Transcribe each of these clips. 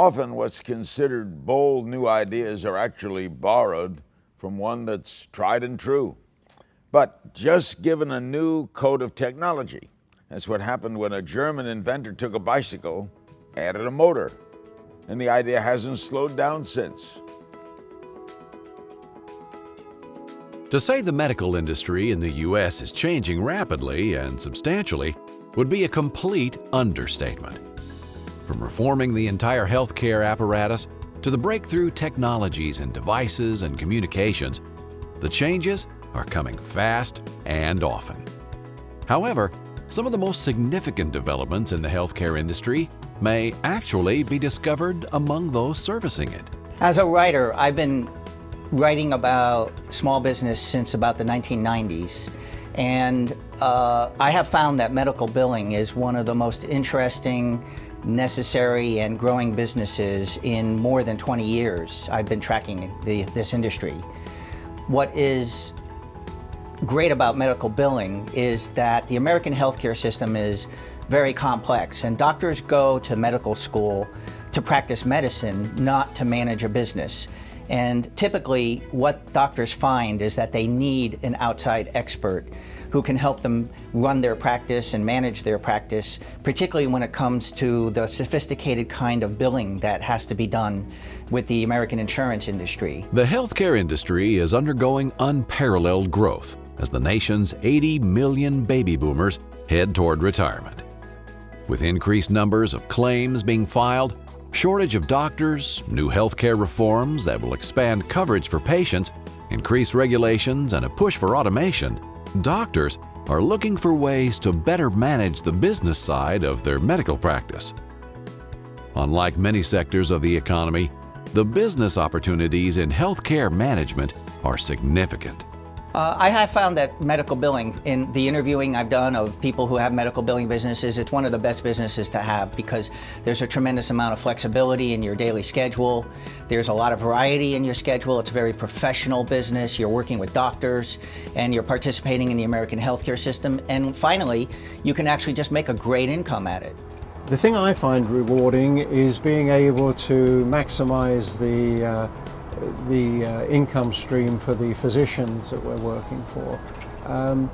Often what's considered bold new ideas are actually borrowed from one that's tried and true, but just given a new coat of technology. That's what happened when a German inventor took a bicycle, added a motor, and the idea hasn't slowed down since. To say the medical industry in the U.S. is changing rapidly and substantially would be a complete understatement. From reforming the entire healthcare apparatus to the breakthrough technologies in devices and communications, the changes are coming fast and often. However, some of the most significant developments in the healthcare industry may actually be discovered among those servicing it. As a writer, I've been writing about small business since about the 1990s, and I have found that medical billing is one of the most interesting, necessary, and growing businesses in more than 20 years. I've been tracking this industry. What is great about medical billing is that the American healthcare system is very complex, and doctors go to medical school to practice medicine, not to manage a business. And typically what doctors find is that they need an outside expert who can help them run their practice and manage their practice, particularly when it comes to the sophisticated kind of billing that has to be done with the American insurance industry. The healthcare industry is undergoing unparalleled growth as the nation's 80 million baby boomers head toward retirement. With increased numbers of claims being filed, shortage of doctors, new healthcare reforms that will expand coverage for patients, increased regulations, and a push for automation, doctors are looking for ways to better manage the business side of their medical practice. Unlike many sectors of the economy, the business opportunities in healthcare management are significant. I have found that medical billing, in the interviewing I've done of people who have medical billing businesses, it's one of the best businesses to have because there's a tremendous amount of flexibility in your daily schedule. There's a lot of variety in your schedule. It's a very professional business. You're working with doctors and you're participating in the American healthcare system. And finally, you can actually just make a great income at it. The thing I find rewarding is being able to maximize the income stream for the physicians that we're working for.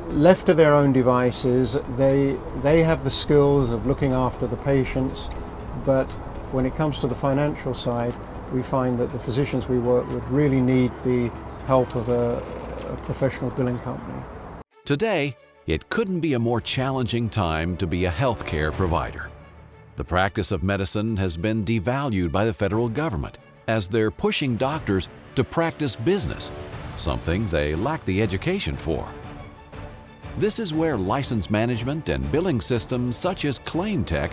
Left to their own devices, they have the skills of looking after the patients, but when it comes to the financial side, we find that the physicians we work with really need the help of a professional billing company. Today, it couldn't be a more challenging time to be a healthcare provider. The practice of medicine has been devalued by the federal government, as they're pushing doctors to practice business, something they lack the education for. This is where license management and billing systems such as Claimtek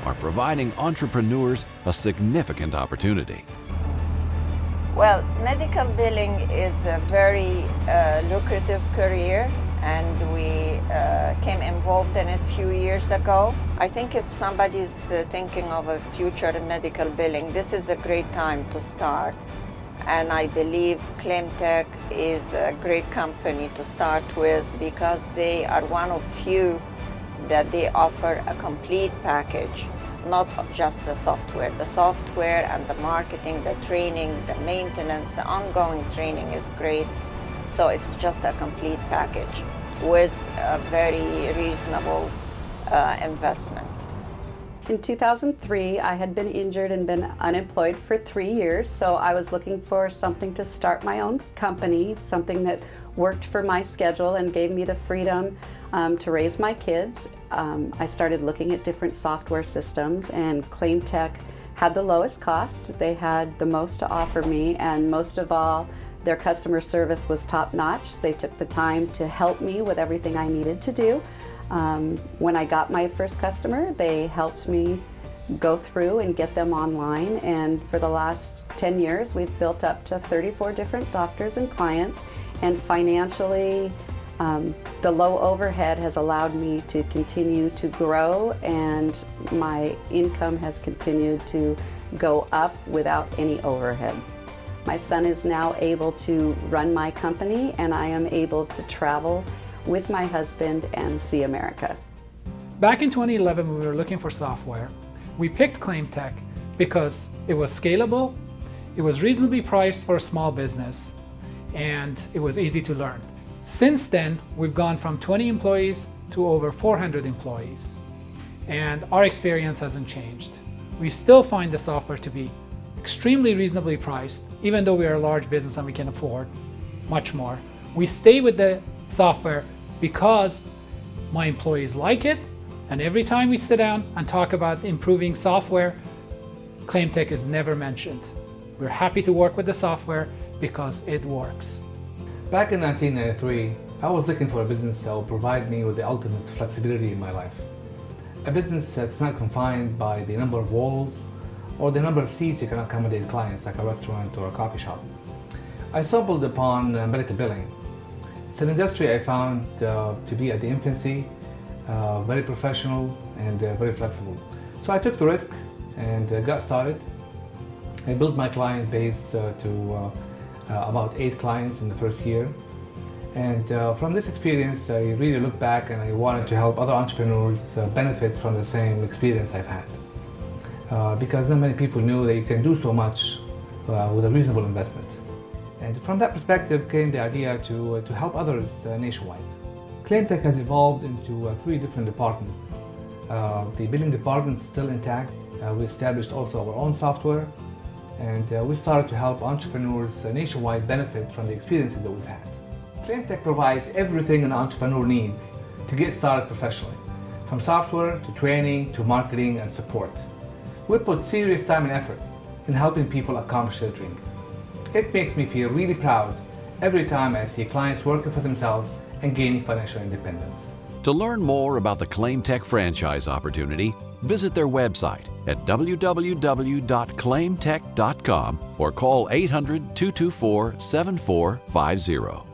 are providing entrepreneurs a significant opportunity. Well, medical billing is a very lucrative career, and we came involved in it a few years ago. I think if somebody's thinking of a future in medical billing, this is a great time to start. And I believe Claimtek is a great company to start with because they are one of few that they offer a complete package, not just the software. The software and the marketing, the training, the maintenance, the ongoing training is great. So it's just a complete package with a very reasonable investment. In 2003, I had been injured and been unemployed for 3 years, so I was looking for something to start my own company, something that worked for my schedule and gave me the freedom to raise my kids. I started looking at different software systems, and Claimtek had the lowest cost. They had the most to offer me, and most of all, their customer service was top-notch. They took the time to help me with everything I needed to do. When I got my first customer, they helped me go through and get them online, and for the last 10 years we've built up to 34 different doctors and clients, and financially the low overhead has allowed me to continue to grow, and my income has continued to go up without any overhead. My son is now able to run my company, and I am able to travel with my husband and see America. Back in 2011, when we were looking for software, we picked Claimtek because it was scalable, it was reasonably priced for a small business, and it was easy to learn. Since then, we've gone from 20 employees to over 400 employees, and our experience hasn't changed. We still find the software to be extremely reasonably priced, even though we are a large business and we can afford much more. We stay with the software because my employees like it, and every time we sit down and talk about improving software, Claimtek is never mentioned. We're happy to work with the software because it works. Back in 1993, I was looking for a business that will provide me with the ultimate flexibility in my life. A business that's not confined by the number of walls or the number of seats you can accommodate clients, like a restaurant or a coffee shop. I stumbled upon medical billing. It's an industry I found to be at the infancy, very professional and very flexible. So I took the risk and got started. I built my client base to about 8 clients in the first year. And from this experience, I really looked back and I wanted to help other entrepreneurs benefit from the same experience I've had. Because not many people knew that you can do so much with a reasonable investment. And from that perspective came the idea to help others nationwide. Claimtek has evolved into 3 different departments. The billing department is still intact. We established also our own software, and we started to help entrepreneurs nationwide benefit from the experiences that we've had. Claimtek provides everything an entrepreneur needs to get started professionally, from software to training to marketing and support. We put serious time and effort in helping people accomplish their dreams. It makes me feel really proud every time I see clients working for themselves and gaining financial independence. To learn more about the Claimtek franchise opportunity, visit their website at www.claimtek.com or call 800-224-7450.